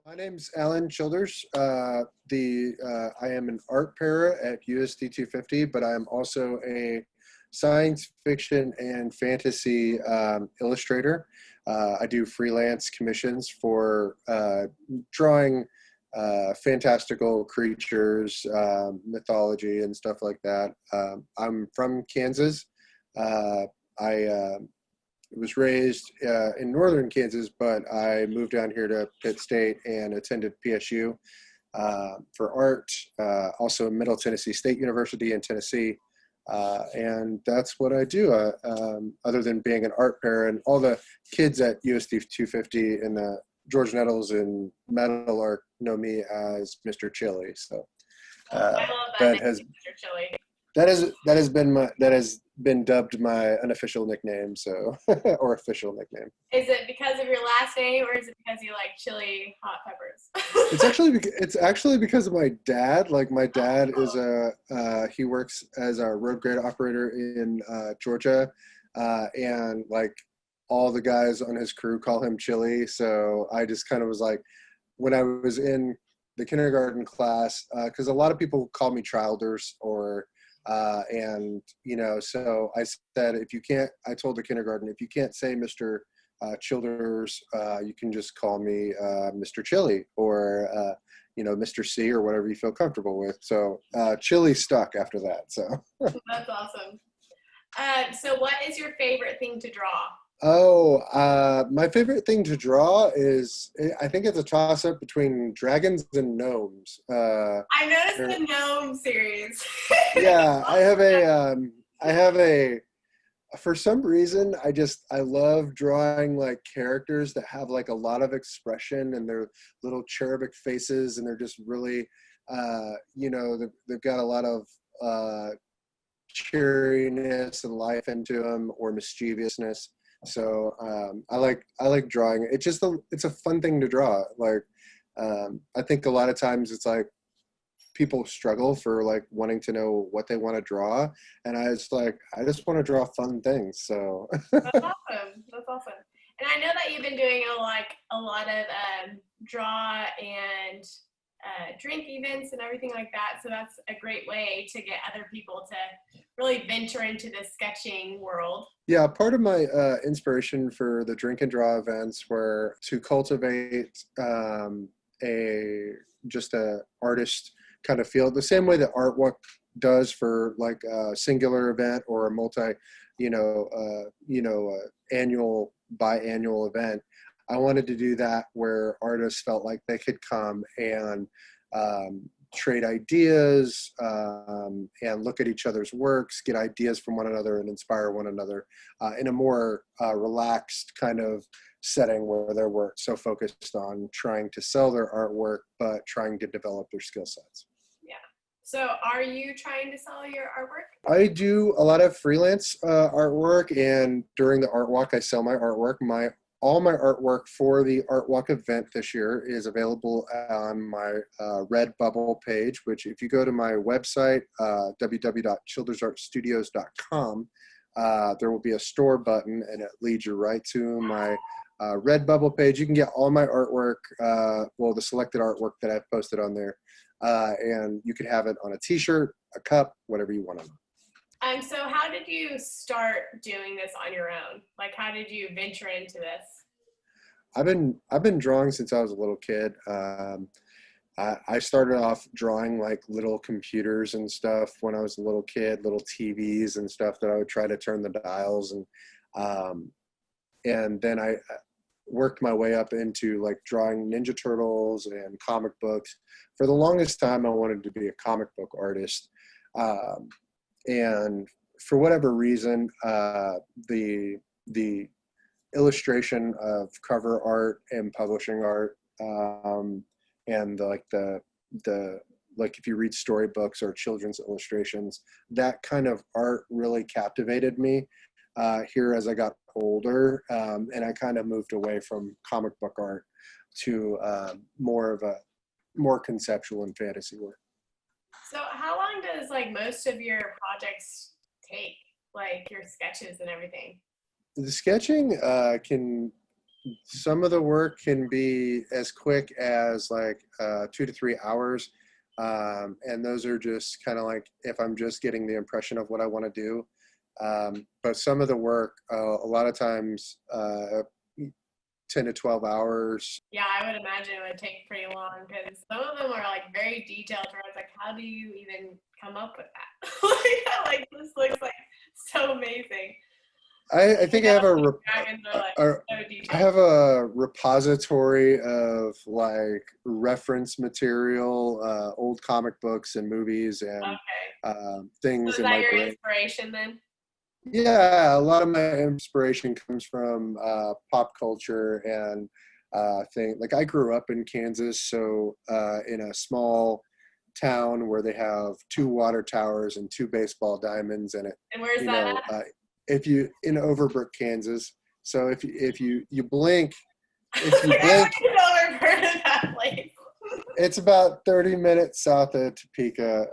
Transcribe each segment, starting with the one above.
My name's Alan Childers. I am an art para at USD 250, but I'm also a science fiction and fantasy illustrator. I do freelance commissions for drawing fantastical creatures, mythology, and stuff like that. I'm from Kansas. I was raised in northern Kansas, but I moved down here to Pitt State and attended PSU for art, also Middle Tennessee State University in Tennessee. And that's what I do, other than being an art parent. All the kids at USD 250 in the George Nettles and Metal Art know me as Mr. Chili. So I love that that name, has Mr. Chili. that has been dubbed my unofficial nickname, so or official nickname. Is it because of your last name, or is it because you like chili hot peppers? It's actually because of my dad. Like my dad is he works as a road grade operator in Georgia, and like all the guys on his crew call him Chili. So I just kind of was like, when I was in the kindergarten class, because a lot of people call me Childers or and so I said, I told the kindergarten, if you can't say Mr. Childers, you can just call me Mr. Chili or Mr. C or whatever you feel comfortable with. So Chili stuck after that. So That's awesome. So what is your favorite thing to draw? My favorite thing to draw is, I think it's a toss-up between dragons and gnomes. I noticed the gnome series. Yeah, I have a, for some reason, I love drawing like characters that have like a lot of expression and their little cherubic faces, and they're just really, they've got a lot of cheeriness and life into them, or mischievousness. So I like drawing. It's a fun thing to draw. Like I think a lot of times it's like people struggle for like wanting to know what they want to draw, and I just want to draw fun things. So That's awesome. That's awesome. And I know that you've been doing a lot of draw and drink events and everything like that. So that's a great way to get other people to really venture into the sketching world. yeah, part of my inspiration for the drink and draw events were to cultivate a just a artist kind of feel, the same way that artwork does for like a singular event or a multi, annual biannual event. I wanted to do that where artists felt like they could come and trade ideas and look at each other's works, get ideas from one another, and inspire one another in a more relaxed kind of setting where they weren't so focused on trying to sell their artwork, but trying to develop their skill sets. Yeah. So are you trying to sell your artwork? I do a lot of freelance artwork, and during the art walk, I sell my artwork. All my artwork for the Art Walk event this year is available on my Redbubble page, which if you go to my website, www.childersartstudios.com, there will be a store button, and it leads you right to my Redbubble page. You can get all my artwork, the selected artwork that I've posted on there, and you can have it on a t-shirt, a cup, whatever you want on. So how did you start doing this on your own? Like, how did you venture into this? I've been drawing since I was a little kid. I started off drawing like little computers and stuff when I was a little kid, little TVs and stuff that I would try to turn the dials, and then I worked my way up into like drawing Ninja Turtles and comic books. For the longest time, I wanted to be a comic book artist. And for whatever reason, the illustration of cover art and publishing art, and if you read storybooks or children's illustrations, that kind of art really captivated me here as I got older, and I kind of moved away from comic book art to more conceptual and fantasy work. So how long does like most of your projects take, like your sketches and everything? The sketching can some of the work can be as quick as like 2 to 3 hours. And those are just kind of like if I'm just getting the impression of what I want to do. But some of the work, a lot of times, 10 to 12 hours. Yeah, I would imagine it would take pretty long because some of them are like very detailed. Where it's like, how do you even come up with that? Like this looks like so amazing. I think I have Dragons are like a so I detailed. have a repository of like reference material, old comic books and movies and Okay. So things is in that my your brain. inspiration then? Yeah, a lot of my inspiration comes from pop culture and thing. Like I grew up in Kansas, so in a small town where they have two water towers and two baseball diamonds, and it, And where's you that know, at? if you in Overbrook, Kansas. So if you blink, if you I blink, don't even know if I've heard of that place. it's about 30 minutes south of Topeka,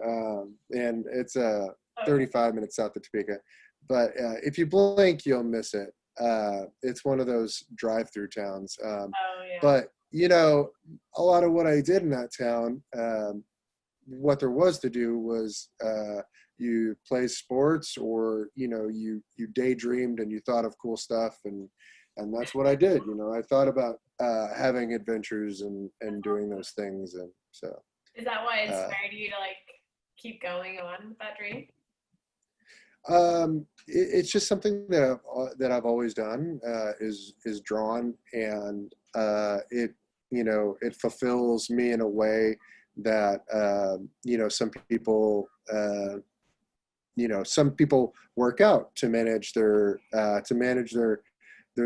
and it's 35 minutes south of Topeka. But if you blink, you'll miss it. It's one of those drive-through towns. Oh yeah. But a lot of what I did in that town, what there was to do was you play sports, or you daydreamed and you thought of cool stuff, and that's what I did. I thought about having adventures and doing those things, and so Is that what uh, inspired you to like keep going on with that dream? it's just something that I've always done, is drawn, and it fulfills me in a way that some people work out to manage their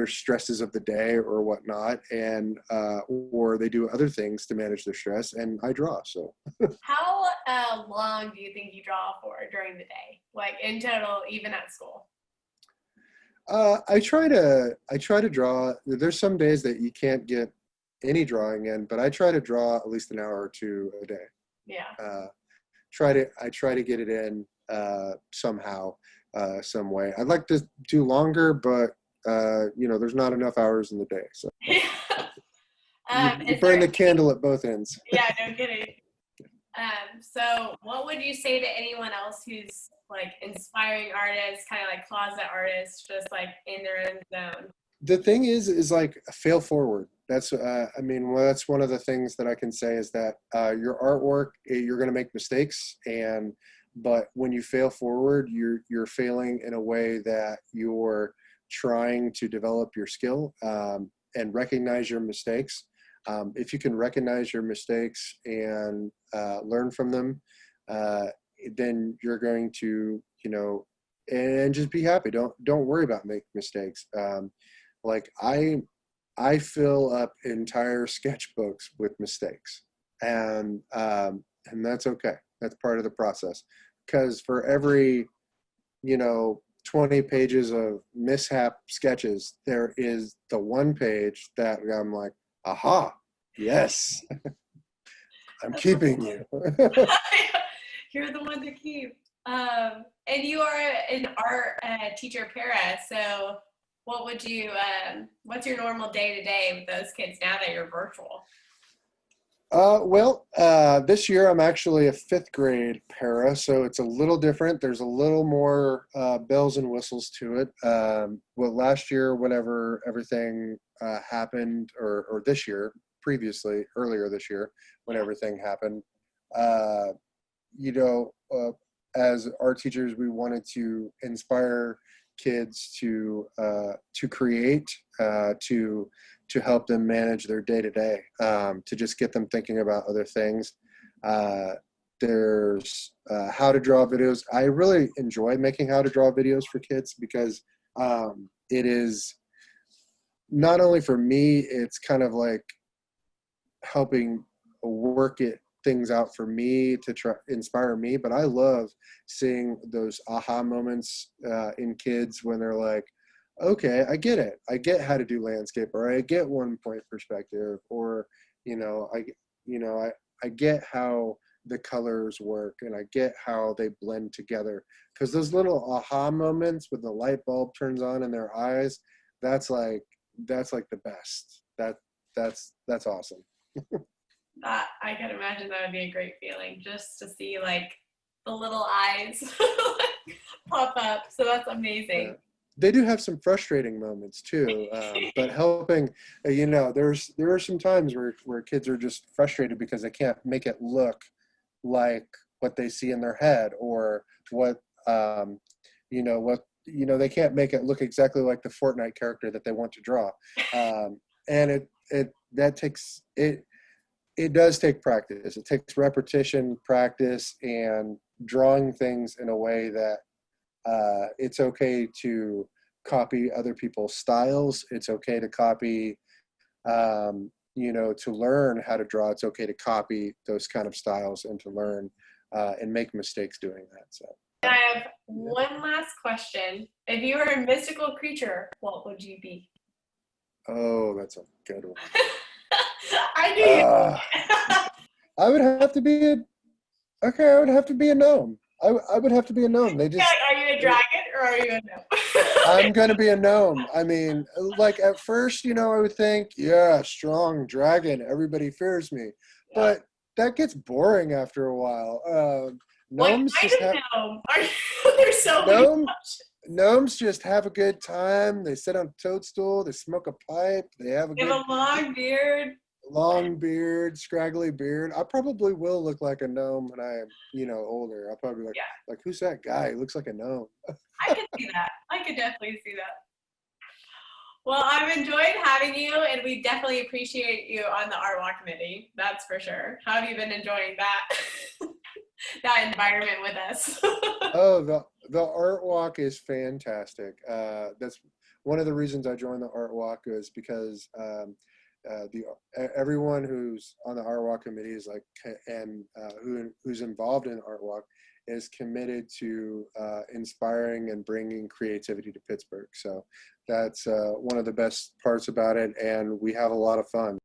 stresses of the day or whatnot, and or they do other things to manage their stress, and I draw. So How long do you think you draw for during the day? Like in total, even at school? I try to draw. There's some days that you can't get any drawing in, but I try to draw at least an hour or two a day. Yeah. I try to get it in somehow, some way. I'd like to do longer, but there's not enough hours in the day. So you Is burn there? the candle at both ends. Yeah, no kidding. So what would you say to anyone else who's like inspiring artists, kind of like closet artists, just like in their own zone? The thing is like fail forward. That's well, that's one of the things that I can say is that your artwork, you're going to make mistakes, but when you fail forward, you're failing in a way that you're trying to develop your skill, and recognize your mistakes. If you can recognize your mistakes and learn from them, uh, then you're going to, and just be happy. Don't worry about making mistakes. Like I fill up entire sketchbooks with mistakes, and that's okay. That's part of the process. Because for every 20 pages of mishap sketches, there is the one page that I'm like, aha, yes, I'm keeping you. You're the one to keep. And you are an art teacher, para. So, what's your normal day to day with those kids now that you're virtual? This year I'm actually a fifth grade para, so it's a little different. There's a little more bells and whistles to it. Well, last year, whenever everything happened, or this year, earlier this year, when everything happened, uh, you know, uh, as art teachers, we wanted to inspire kids to create, to help them manage their day to day, to just get them thinking about other things. Uh, there's how to draw videos. I really enjoy making how to draw videos for kids because it is not only for me, it's kind of like helping work it things out for me to try inspire me. But I love seeing those aha moments in kids when they're like, okay, I get it, I get how to do landscape, or I get one point perspective, or you know i I get how the colors work, and I get how they blend together. Because those little aha moments when the light bulb turns on in their eyes, that's like that's like the best. That's awesome. That I can imagine that would be a great feeling just to see like the little eyes pop up. So that's Yeah. amazing. They do have some frustrating moments too, but helping, there are some times where kids are just frustrated because they can't make it look like what they see in their head, or what, they can't make it look exactly like the Fortnite character that they want to draw. And it does take practice. It takes repetition, practice, and drawing things in a way that it's okay to copy other people's styles. It's okay to copy, to learn how to draw. It's okay to copy those kind of styles and to learn and make mistakes doing that. So And I have one last question. If you were a mystical creature, what would you be? oh, that's a good one. I knew you. Uh, I would have to be I would have to be a gnome. I would have to be a gnome. Yeah, are you a dragon or are you a gnome? I'm going to be a gnome. I mean, like at first, I would think, yeah, strong dragon. Everybody fears me. But that gets boring after a while. What Gnomes kind just of have gnome? There's so many gnome, options. gnomes just have a good time. They sit on a toadstool. They smoke a pipe. They have a They good have a long beard. long beard, scraggly beard. I probably will look like a gnome when I am, older. I'll probably be Yeah, like who's that guy? He looks like a gnome. I could see that. I could definitely see that. Well, I've enjoyed having you, and we definitely appreciate you on the Art Walk Committee. That's for sure. How have you been enjoying that that environment with us? Oh, the art walk is fantastic. That's one of the reasons I joined the art walk, is because the everyone who's on the art walk committee is like, and who's involved in art walk is committed to inspiring and bringing creativity to Pittsburgh. So that's one of the best parts about it, and we have a lot of fun.